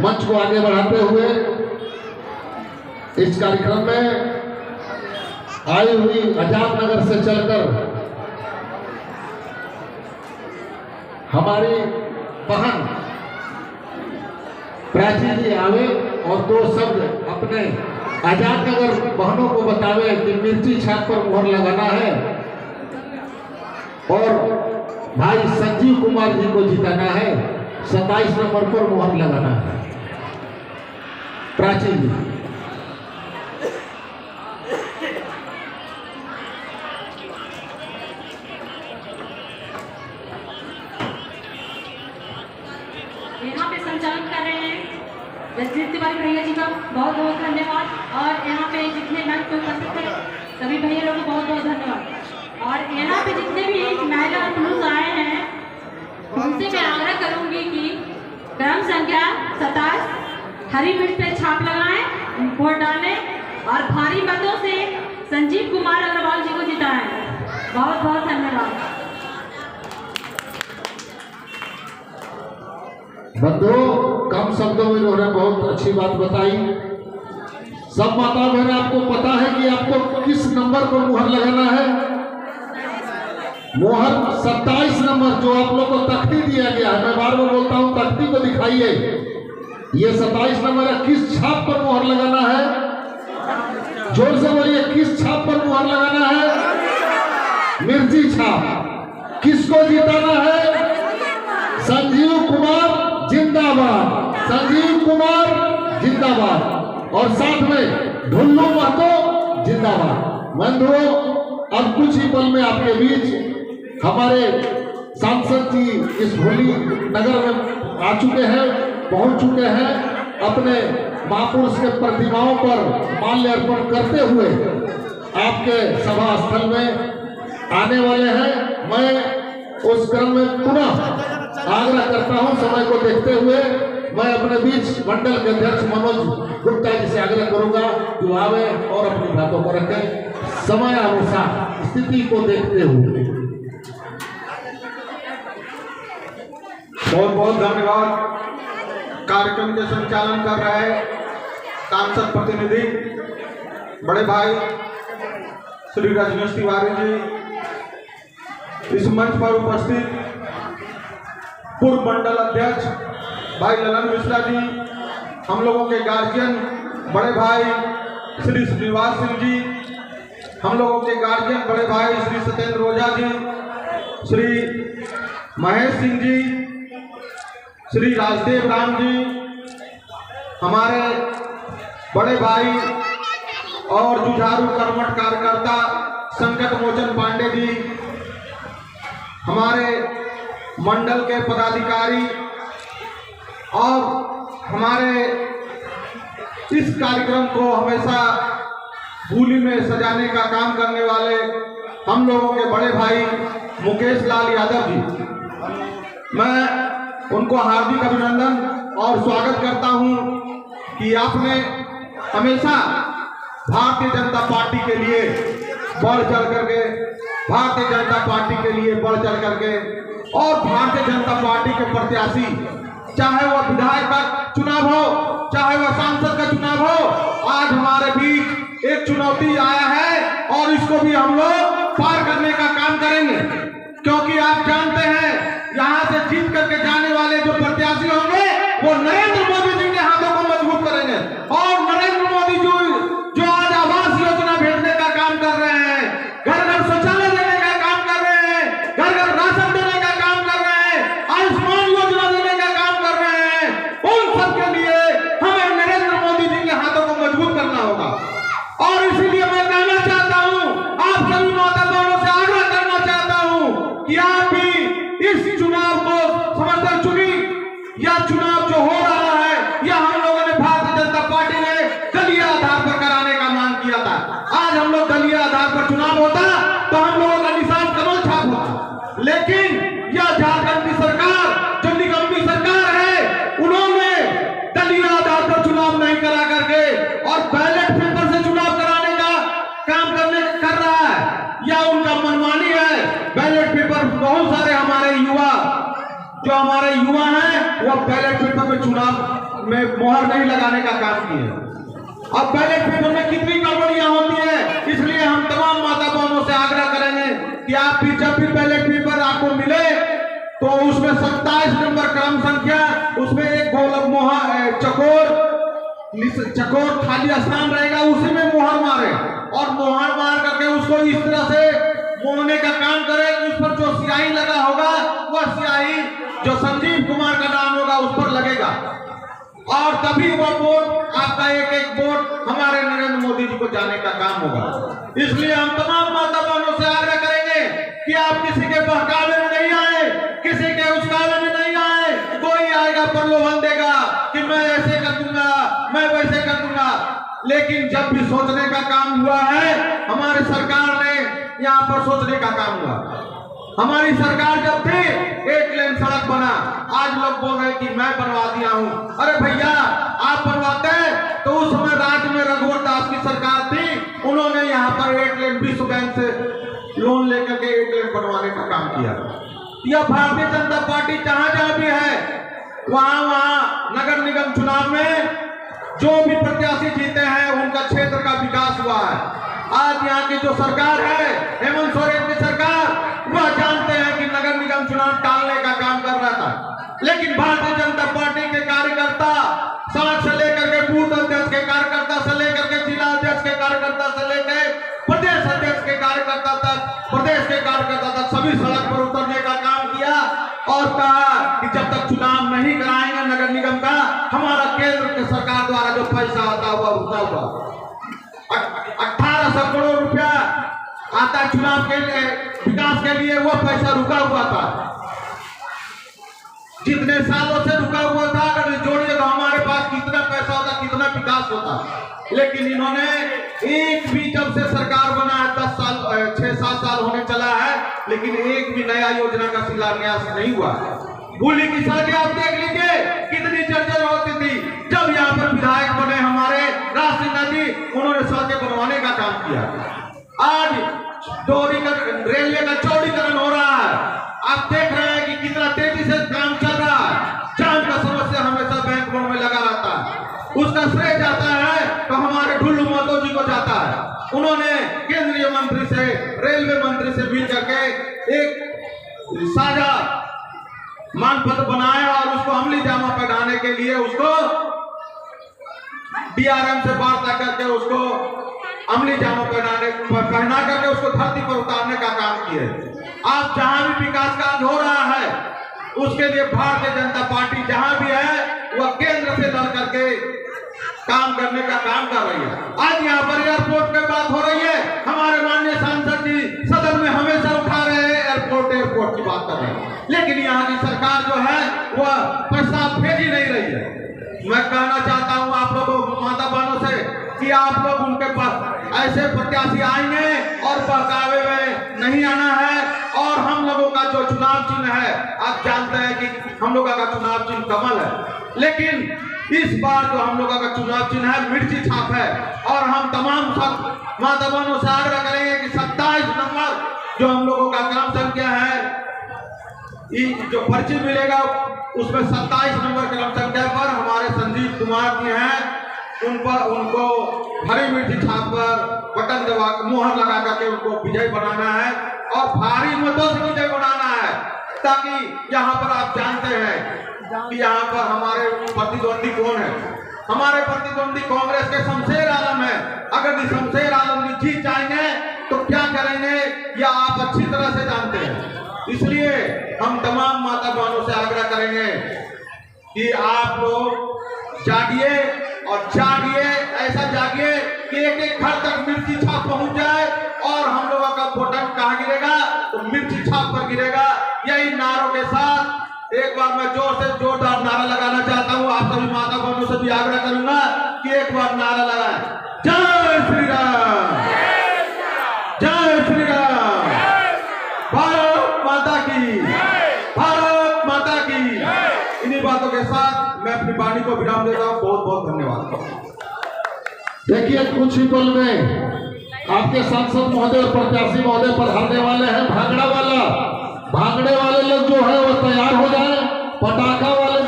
मंच को आगे बढ़ाते हुए इस कार्यक्रम में आई हुई आजाद नगर से चलकर हमारी बहन प्राची जी आवे और दो शब्द अपने आजाद नगर बहनों को बतावे कि मिर्ची छाप पर मोहर लगाना है और भाई संजीव कुमार जी को जिताना है, 27 नंबर पर मोहर लगाना है। प्राची जी। यहाँ पे संचालन कर रहे हैं जसजीत तिवारी भैया जी का बहुत बहुत धन्यवाद। और यहाँ पे जितने मंच पे उपस्थित थे सभी भैया लोगों को बहुत बहुत धन्यवाद। और यहाँ पे जितने भी महिला और पुरुष आए हैं उनसे मैं आग्रह करूंगी कि क्रम संख्या 27 हरी मिर्च पे छाप लगाएं, वोट डालें और भारी मतों से संजीव कुमार अग्रवाल जी को जिताएं। बहुत बहुत धन्यवाद। बंधुओं, कम शब्दों में इन्होंने बहुत अच्छी बात बताई। सब माता बहन आपको पता है कि आपको किस नंबर पर मुहर लगाना है? मुहर 27 नंबर जो आप लोग को तख्ती दिया गया है। मैं बार बार बोलता हूं तख्ती को दिखाइए। ये 27 नंबर है। किस छाप पर मुहर लगाना है? जोर से बोलिए, किस छाप पर मुहर लगाना है? मिर्ची छाप। किसको जिताना है? संजीव कुमार जिंदाबाद, संजीव कुमार जिंदाबाद और साथ में ढुल्लू महतो जिंदाबाद। बंधुओं, अब कुछ ही पल में आपके बीच हमारे सांसद जी इस होली नगर में आ चुके हैं, पहुंच चुके हैं। अपने महापुरुष के प्रतिमाओं पर माल्यार्पण करते हुए आपके सभा स्थल में आने वाले हैं। मैं उस क्रम में पुनः आग्रह करता हूं, समय को देखते हुए मैं अपने बीच मंडल के अध्यक्ष मनोज गुप्ता जी से आग्रह करूंगा कि आवे और अपनी बातों को रखें समय अनुसार स्थिति को देखते हुए। बहुत बहुत धन्यवाद। कार्यक्रम के संचालन कर रहे सांसद प्रतिनिधि बड़े भाई श्री रजनीश तिवारी जी, इस मंच पर उपस्थित पूर्व मंडल अध्यक्ष भाई ललन मिश्रा जी, हम लोगों के गार्जियन बड़े भाई श्री श्रीनिवास सिंह जी, हम लोगों के गार्जियन बड़े भाई श्री सत्येंद्र ओझा जी, श्री महेश सिंह जी, श्री राजदेव राम जी, हमारे बड़े भाई और जुझारू कर्मठ कार्यकर्ता संकट मोचन पांडे जी, हमारे मंडल के पदाधिकारी और हमारे इस कार्यक्रम को हमेशा भूली में सजाने का काम करने वाले हम लोगों के बड़े भाई मुकेश लाल यादव जी, मैं उनको हार्दिक अभिनंदन और स्वागत करता हूं कि आपने हमेशा भारतीय जनता पार्टी के लिए बढ़ चढ़ करके भारतीय जनता पार्टी के लिए बढ़ चढ़ करके और भारतीय जनता पार्टी के प्रत्याशी, चाहे वह विधायक का चुनाव हो चाहे वह सांसद का चुनाव हो, आज हमारे बीच एक चुनौती आया है और इसको भी हम लोग पार करने का काम करेंगे। क्योंकि आप जानते हैं यहाँ से जीत करके जाने वाले जो प्रत्याशी होंगे वो नरेंद्र मोदी जी के हाथों को मजबूत करेंगे। और नरेंद्र मोदी जो आज आवास योजना भेजने का काम कर रहे हैं, घर घर शौचालय देने का काम कर रहे हैं, घर घर राशन देने का काम कर रहे हैं, आयुष्मान योजना देने का काम कर रहे हैं, उन सबके लिए हमें नरेंद्र मोदी जी के हाथों को मजबूत करना होगा। और इसीलिए मैं कहना चाहता हूं, आप सभी माता बहनों से आग्रह करना चाहता हूं कि आप भी इस चुनाव को समझकर चुनी। यह चुनाव जो हो रहा है यह हम लोगों ने भारतीय जनता पार्टी ने दलीय आधार पर कराने का मांग किया था। आज हम लोग दलीय आधार पर चुनाव होता तो हम लोगों का निशान कमल छाप होता, लेकिन यह झारखंड की सरकार जो निगम सरकार है उन्होंने दलीय आधार पर चुनाव नहीं करा करके और बैलेट पेपर से चुनाव कराने का काम कर रहा है। यह उनका मनमानी है। बैलेट पेपर बहुत सारे हमारे युवा हैं वो बैलेट पेपर पे चुनाव में मोहर नहीं लगाने का काम किए। अब बैलेट पेपर में कितनी गड़बड़ियां होती है, इसलिए हम तमाम माता बहनों से आग्रह करेंगे कि आप भी जब भी बैलेट पेपर आपको मिले तो उसमें 27 नंबर क्रम संख्या, उसमें एक गोलक मोहर चकोर खाली स्थान रहेगा, उसी में मोहर मारे और मोहर मार करके उसको इस तरह से मोड़ने का काम करें कि उस पर जो स्याही लगा होगा वह स्याही जो संजीव कुमार का नाम होगा उस पर लगेगा और तभी वह वोट आपका एक एक वोट हमारे नरेंद्र मोदी जी को जाने का काम होगा। इसलिए हम तमाम माता बहनों से आग्रह करेंगे कि आप किसी के बहकावे में नहीं आए, किसी के उस्कावे में नहीं आए। कोई आएगा प्रलोभन देगा कि मैं ऐसे कर दूंगा, मैं वैसे कर दूंगा, लेकिन जब भी सोचने का काम हुआ है हमारी सरकार ने यहाँ पर सोचने का काम हुआ। हमारी सरकार जब थी 1 लेन सड़क बना, आज लोग बोल रहे कि मैं बनवा दिया हूँ। अरे भैया आप बनवाते तो उस समय राज्य में रघुवर दास की सरकार थी, उन्होंने यहाँ पर 1 लेन विश्व बैंक से लोन लेकर के 1 लेन बनवाने का काम किया। यह भारतीय जनता पार्टी जहां जहां भी है वहां नगर निगम चुनाव में जो भी प्रत्याशी जीते हैं उनका क्षेत्र का विकास हुआ है। आज यहाँ की जो सरकार है हेमंत सोरेन की सरकार, वह जानते हैं कि नगर निगम चुनाव टालने का काम कर रहा था, लेकिन भारतीय जनता पार्टी के कार्यकर्ता सड़क से लेकर के बूथ अध्यक्ष के कार्यकर्ता से लेकर के जिला अध्यक्ष के कार्यकर्ता से लेकर प्रदेश अध्यक्ष के कार्यकर्ता तक, प्रदेश के कार्यकर्ता तक सभी सड़क पर उतरने का काम किया और कहा कि जब तक चुनाव नहीं कराएंगे नगर निगम का, हमारा केंद्र की सरकार द्वारा जो पैसा आता हुआ रुका हुआ 1800 करोड़ रुपया आता चुनाव के लिए विकास के लिए, वो पैसा रुका हुआ था। जितने सालों से रुका हुआ था अगर जोड़िए तो हमारे पास कितना पैसा होता, कितना विकास होता, लेकिन इन्होंने एक भी जब से सरकार बना है 10 साल 6-7 साल होने चला है, लेकिन एक भी नया योजना का शिलान्यास नहीं हुआ। बूली की सड़कें आप देख लीजिए कितनी जर्जर होती थी। जब यहाँ पर विधायक बने हमारे राज सिन्हा जी, उन्होंने सड़कें बनवाने का काम किया। आज रेलवे का चौड़ीकरण हो रहा है, आप देख रहे हैं कि कितना तेजी से काम चल रहा है। जाम का समस्या हमेशा बैंक बोर्ड में लगा रहता है, उसका श्रेय जाता है तो हमारे ढुल्लू महतो जी को जाता है। उन्होंने केंद्रीय मंत्री से, रेलवे मंत्री से मिल करके एक साझा मांग पत्र बनाया और उसको अमली जामा पहनाने के लिए उसको DRM से वार्ता करके उसको अमली जामा पहना करके उसको धरती पर उतारने का काम किए। आज जहां भी विकास कार्य हो रहा है उसके लिए भारतीय जनता पार्टी जहां भी है वह केंद्र से लड़ करके काम करने का काम कर रही है। आज यहाँ पर एयरपोर्ट पे बात हो रही है, हमारे माननीय सांसद जी सदन में हमेशा उठा रहे हैं एयरपोर्ट की बात कर रहे हैं, लेकिन यहाँ की सरकार जो है वह पैसा भेज ही नहीं रही है। मैं कहना चाहता हूँ आप लोगों माता बहनों से कि आप लोग उनके पास ऐसे प्रत्याशी आएंगे और बहकावे में नहीं आना है। और हम लोगों का जो चुनाव चिन्ह है, आप जानते हैं कि हम लोगों का चुनाव चिन्ह कमल है, लेकिन इस बार जो हम लोगों का चुनाव चिन्ह है मिर्ची छाप है। और हम तमाम माता बहनों से आग्रह करेंगे कि 27 नंबर जो हम लोगों का क्रम संख्या है, जो पर्ची मिलेगा उसमें 27 नंबर क्रम संख्या पर हमारे संजीव कुमार जी हैं, उनको हरी मिर्ची छाप पर बटन दबा मोहर लगा करके उनको विजय बनाना है और भारी मतों से विजय बनाना है, ताकि यहाँ पर आप जानते हैं कि यहाँ पर हमारे प्रतिद्वंदी कौन है। हमारे प्रतिद्वंदी कांग्रेस के शमशेर आलम है। अगर शमशेर आलम जी जीत जाएंगे तो क्या करेंगे यह आप अच्छी तरह से जानते हैं। इसलिए हम तमाम माता बहनों से आग्रह करेंगे कि आप लोग जागिए और जागिए, ऐसा जागिए कि एक एक घर तक मिर्ची छाप पहुंच जाए और हम लोगों का वोट कहाँ गिरेगा तो मिर्ची छाप पर गिरेगा। यही नारों के साथ एक बार मैं जोर से जोरदार नारा लगाना चाहता हूँ। आप सभी माता बहनों से भी आग्रह करूंगा कि एक बार नारा लगाएं, जय श्री राम, जय श्री राम, भारत माता की, भारत माता की। इन्हीं बातों के साथ मैं अपनी वाणी को विराम देता हूँ। बहुत बहुत धन्यवाद। देखिए कुछ ही पल में आपके सांसद महोदय और प्रत्याशी महोदय पधारने वाले हैं। भांगड़ा वाले लोग जो है वो तैयार हो जाए, पटाखा वाले